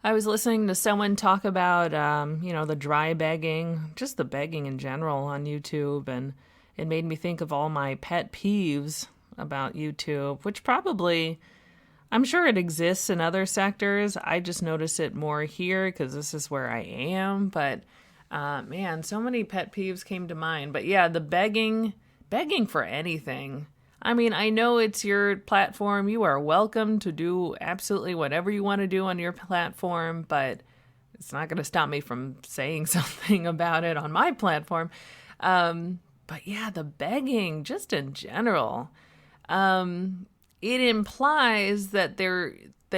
I was listening to someone talk about, the dry begging, just the begging in general on YouTube, and it made me think of all my pet peeves about YouTube, which probably, I'm sure it exists in other sectors. I just notice it more here because this is where I am. But man, so many pet peeves came to mind. But yeah, the begging for anything. I mean, I know it's your platform. You are welcome to do absolutely whatever you want to do on your platform, but it's not going to stop me from saying something about it on my platform. But yeah, the begging, just in general, it implies that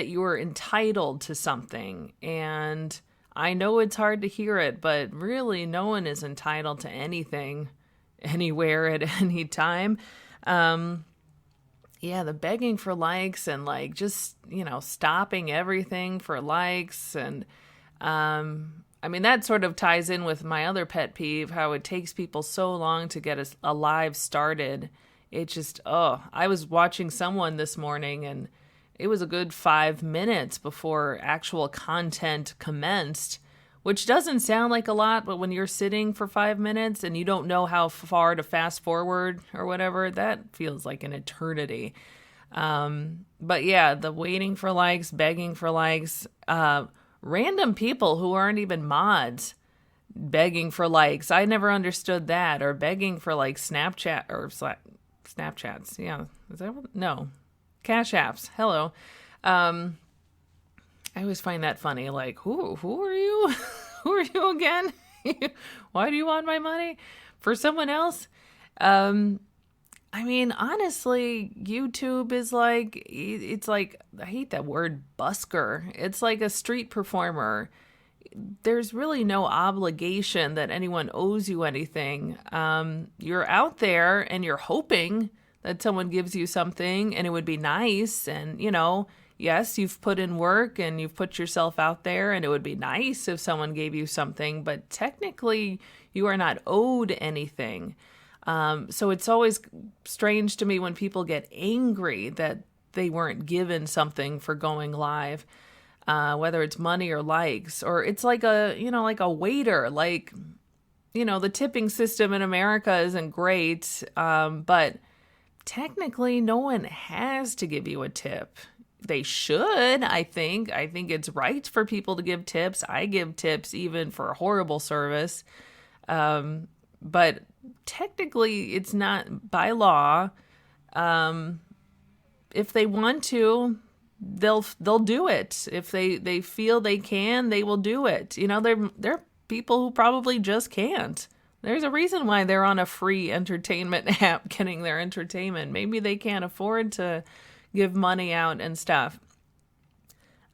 you are entitled to something, and I know it's hard to hear it, but really, no one is entitled to anything, anywhere, at any time. Yeah, the begging for likes and like just, stopping everything for likes. And I mean, that sort of ties in with my other pet peeve, how it takes people so long to get a live started. It just, I was watching someone this morning and it was a good 5 minutes before actual content commenced, which doesn't sound like a lot, but when you're sitting for 5 minutes and you don't know how far to fast forward or whatever, that feels like an eternity. But yeah, the waiting for likes, begging for likes, random people who aren't even mods begging for likes. I never understood that. Or begging for like Snapchat or Snapchats. Yeah. Is that what? No. Cash apps. Hello. I always find that funny. Like, who are you? Who are you again? Why do you want my money? For someone else? I mean, honestly, YouTube is like, it's like, I hate that word, busker. It's like a street performer. There's really no obligation that anyone owes you anything. You're out there and you're hoping that someone gives you something and it would be nice. And, yes, you've put in work and you've put yourself out there and it would be nice if someone gave you something, but technically you are not owed anything. So it's always strange to me when people get angry that they weren't given something for going live, whether it's money or likes, or it's like like a waiter, like, the tipping system in America isn't great, but technically no one has to give you a tip. They should, I think. I think it's right for people to give tips. I give tips even for horrible service. But technically it's not by law. If they want to, they'll do it. If they feel they can, they will do it. They're people who probably just can't. There's a reason why they're on a free entertainment app getting their entertainment. Maybe they can't afford to give money out and stuff.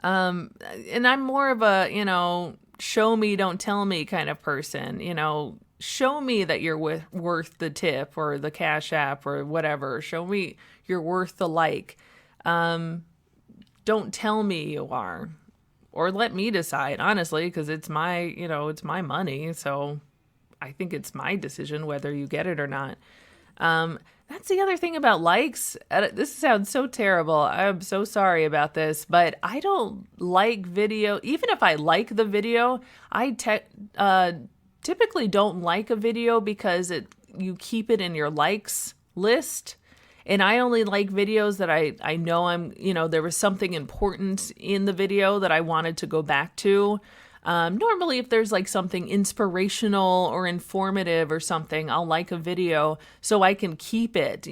And I'm more of a, show me, don't tell me kind of person. Show me that you're worth the tip or the Cash App or whatever. Show me you're worth the like. Don't tell me you are. Or let me decide, honestly, because it's it's my money. So I think it's my decision whether you get it or not. That's the other thing about likes. This sounds so terrible. I'm so sorry about this, but I don't like video. Even if I like the video, I typically don't like a video because you keep it in your likes list. And I only like videos that I know there was something important in the video that I wanted to go back to. Normally, if there's like something inspirational or informative or something, I'll like a video so I can keep it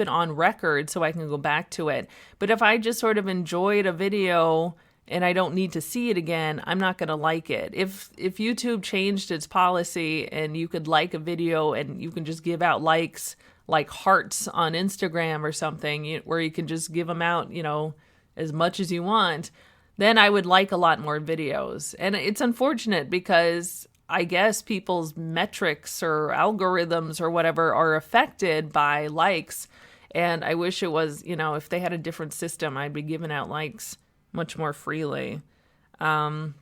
on record so I can go back to it. But if I just sort of enjoyed a video and I don't need to see it again, I'm not going to like it. If YouTube changed its policy and you could like a video and you can just give out likes, like hearts on Instagram or something, where you can just give them out, as much as you want, then I would like a lot more videos. And it's unfortunate because I guess people's metrics or algorithms or whatever are affected by likes. And I wish it was, if they had a different system, I'd be giving out likes much more freely. A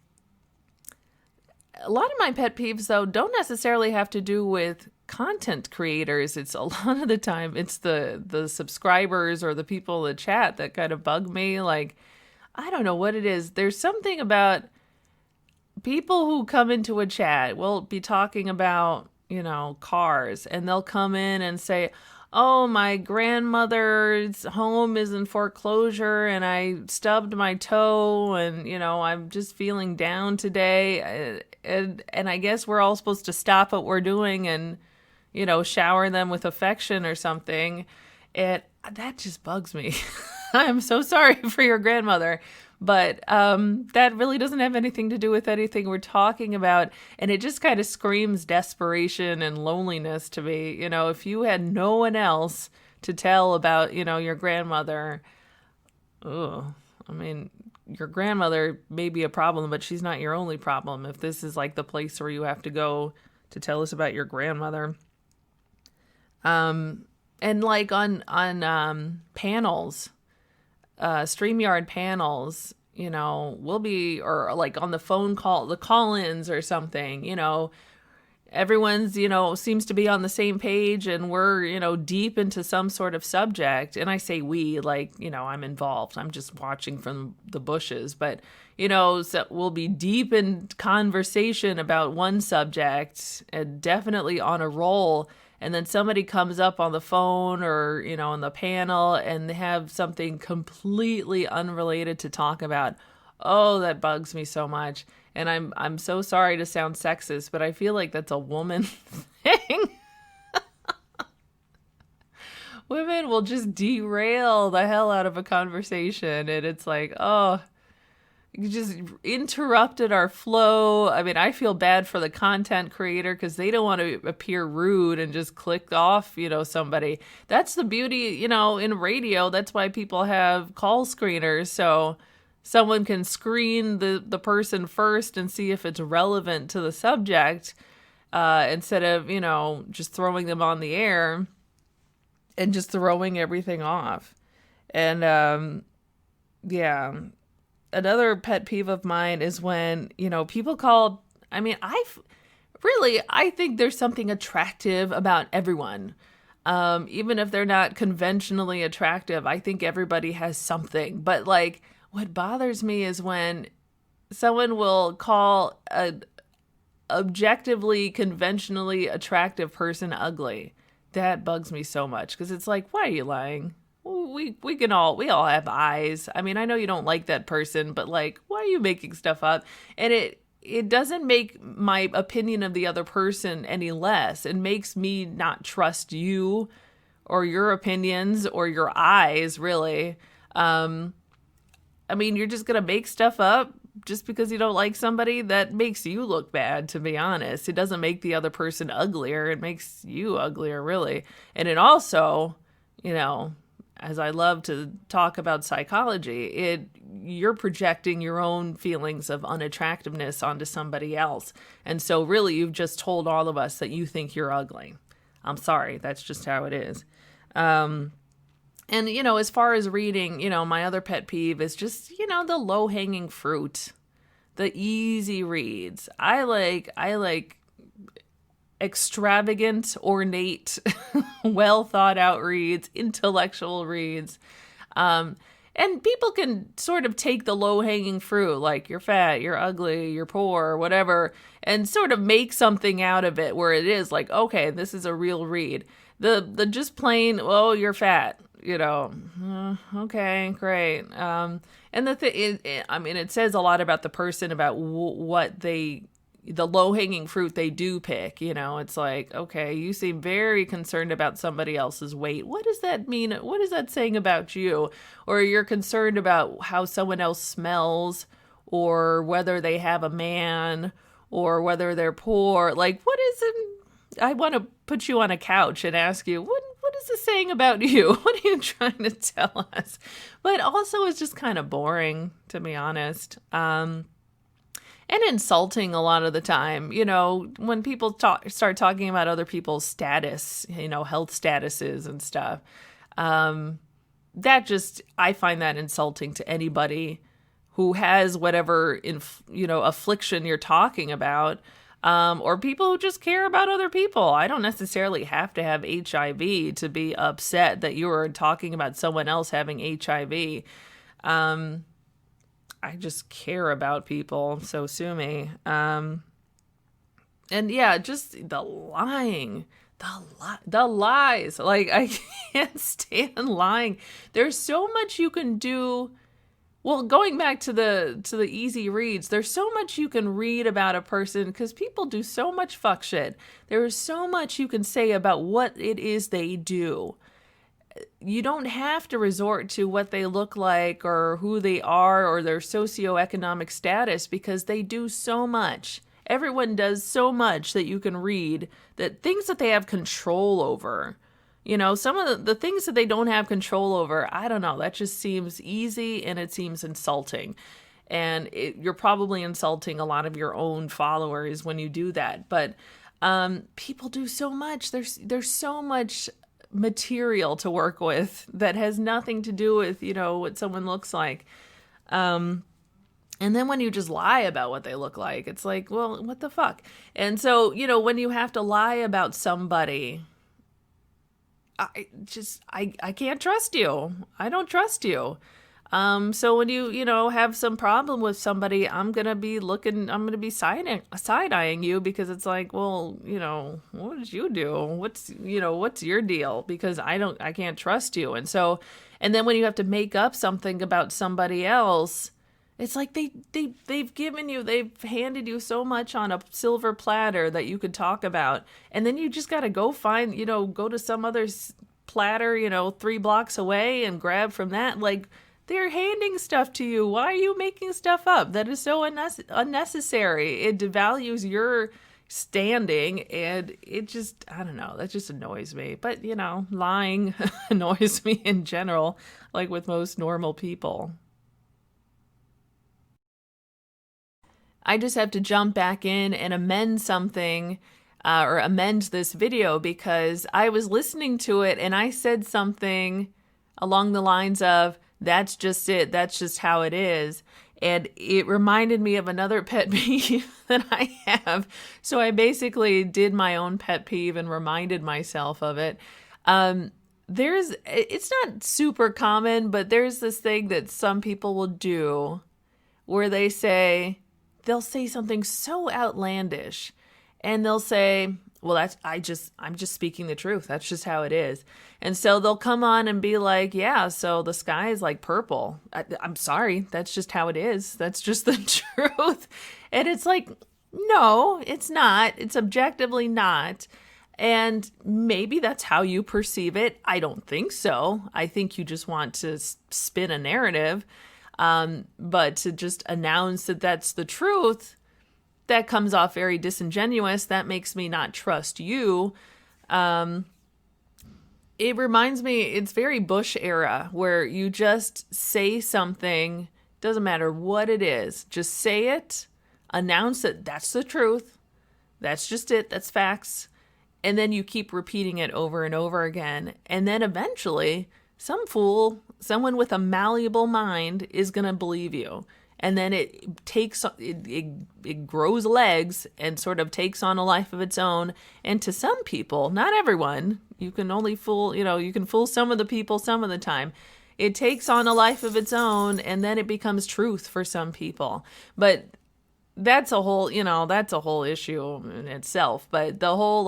lot of my pet peeves, though, don't necessarily have to do with content creators. It's a lot of the time, it's the subscribers or the people in the chat that kind of bug me. Like, I don't know what it is. There's something about people who come into a chat will be talking about, cars, and they'll come in and say, oh, my grandmother's home is in foreclosure and I stubbed my toe and, I'm just feeling down today. And I guess we're all supposed to stop what we're doing and, shower them with affection or something. That just bugs me. I'm so sorry for your grandmother. But that really doesn't have anything to do with anything we're talking about. And it just kind of screams desperation and loneliness to me. If you had no one else to tell about, your grandmother, your grandmother may be a problem, but she's not your only problem. If this is like the place where you have to go to tell us about your grandmother. And like on panels, StreamYard panels, we'll be, or like on the phone call, the call-ins or something, everyone's, seems to be on the same page and we're, deep into some sort of subject. And I say we, like, I'm involved. I'm just watching from the bushes, but, so we'll be deep in conversation about one subject and definitely on a roll. And then somebody comes up on the phone or, on the panel and they have something completely unrelated to talk about. Oh, that bugs me so much. And I'm so sorry to sound sexist, but I feel like that's a woman thing. Women will just derail the hell out of a conversation. And it's like, oh, you just interrupted our flow. I mean, I feel bad for the content creator because they don't want to appear rude and just click off, somebody. That's the beauty, in radio. That's why people have call screeners. So someone can screen the person first and see if it's relevant to the subject instead of, just throwing them on the air and just throwing everything off. And yeah. Another pet peeve of mine is when, people call, I think there's something attractive about everyone. Even if they're not conventionally attractive, I think everybody has something. But like, what bothers me is when someone will call a objectively, conventionally attractive person ugly. That bugs me so much because it's like, why are you lying? We all have eyes. I mean, I know you don't like that person, but like, why are you making stuff up? And it doesn't make my opinion of the other person any less. It makes me not trust you or your opinions or your eyes, really. You're just going to make stuff up just because you don't like somebody. That makes you look bad, to be honest. It doesn't make the other person uglier. It makes you uglier, really. And it also, as I love to talk about psychology, you're projecting your own feelings of unattractiveness onto somebody else. And so really you've just told all of us that you think you're ugly. I'm sorry. That's just how it is. And, as far as reading, my other pet peeve is just, the low-hanging fruit, the easy reads. I like extravagant, ornate, well thought out reads, intellectual reads. And people can sort of take the low hanging fruit, like you're fat, you're ugly, you're poor, whatever, and sort of make something out of it where it is like, okay, this is a real read. The just plain, oh, you're fat, okay, great. And it says a lot about the person, about what the low-hanging fruit they do pick. It's like, okay, you seem very concerned about somebody else's weight. What does that mean? What is that saying about you? Or you're concerned about how someone else smells, or whether they have a man, or whether they're poor. Like, what is it? I want to put you on a couch and ask you, what is this saying about you? What are you trying to tell us? But also it's just kind of boring, to be honest. And insulting a lot of the time, when people start talking about other people's status, health statuses and stuff, I find that insulting to anybody who has whatever, affliction you're talking about, or people who just care about other people. I don't necessarily have to have HIV to be upset that you are talking about someone else having HIV. I just care about people, so sue me. And yeah, just the lying, the lies. Like, I can't stand lying. There's so much you can do. Well, going back to the easy reads, there's so much you can read about a person because people do so much fuck shit. There is so much you can say about what it is they do. You don't have to resort to what they look like or who they are or their socioeconomic status because they do so much. Everyone does so much that you can read, that things that they have control over. You know, some of the things that they don't have control over, I don't know, that just seems easy and it seems insulting. And you're probably insulting a lot of your own followers when you do that. But people do so much. There's so much material to work with that has nothing to do with, you know, what someone looks like. And then when you just lie about what they look like, it's like, well, what the fuck? And so, you know, when you have to lie about somebody, I can't trust you. I don't trust you. So when you know, have some problem with somebody, I'm going to be side-eyeing you because it's like, well, you know, what did you do? What's your deal? Because I can't trust you. And so, and then when you have to make up something about somebody else, it's like they've handed you so much on a silver platter that you could talk about. And then you just got to go to some other platter, 3 blocks away and grab from that. Like, they're handing stuff to you. Why are you making stuff up? That is so unnecessary. It devalues your standing, and it just, I don't know, that just annoys me. But, lying annoys me in general, like with most normal people. I just have to jump back in and amend something or amend this video because I was listening to it and I said something along the lines of, that's just it. That's just how it is. And it reminded me of another pet peeve that I have. So I basically did my own pet peeve and reminded myself of it. It's not super common, but there's this thing that some people will do where they'll say something so outlandish and they'll say, well, I'm just speaking the truth. That's just how it is. And so they'll come on and be like, yeah, so the sky is like purple. I'm sorry. That's just how it is. That's just the truth. And it's like, no, it's not. It's objectively not. And maybe that's how you perceive it. I don't think so. I think you just want to spin a narrative. But to just announce that that's the truth, that comes off very disingenuous. That makes me not trust you. It reminds me, it's very Bush era where you just say something, doesn't matter what it is, just say it, announce that that's the truth. That's just it. That's facts. And then you keep repeating it over and over again. And then eventually some fool, someone with a malleable mind is going to believe you. And then it grows legs and sort of takes on a life of its own. And to some people, not everyone, you can only fool, you can fool some of the people some of the time. It takes on a life of its own and then it becomes truth for some people. But that's a whole issue in itself. But the whole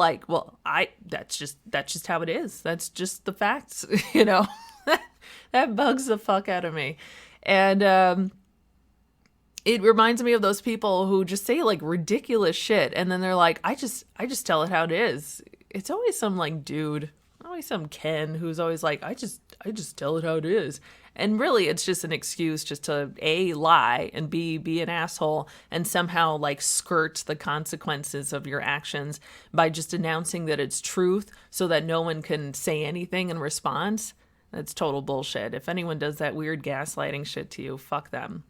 that's just how it is. That's just the facts, that bugs the fuck out of me. And, it reminds me of those people who just say like ridiculous shit. And then they're like, I just tell it how it is. It's always some like dude, always some Ken who's always like, I just tell it how it is. And really it's just an excuse just to A, lie, and B, be an asshole and somehow like skirt the consequences of your actions by just announcing that it's truth so that no one can say anything in response. That's total bullshit. If anyone does that weird gaslighting shit to you, fuck them.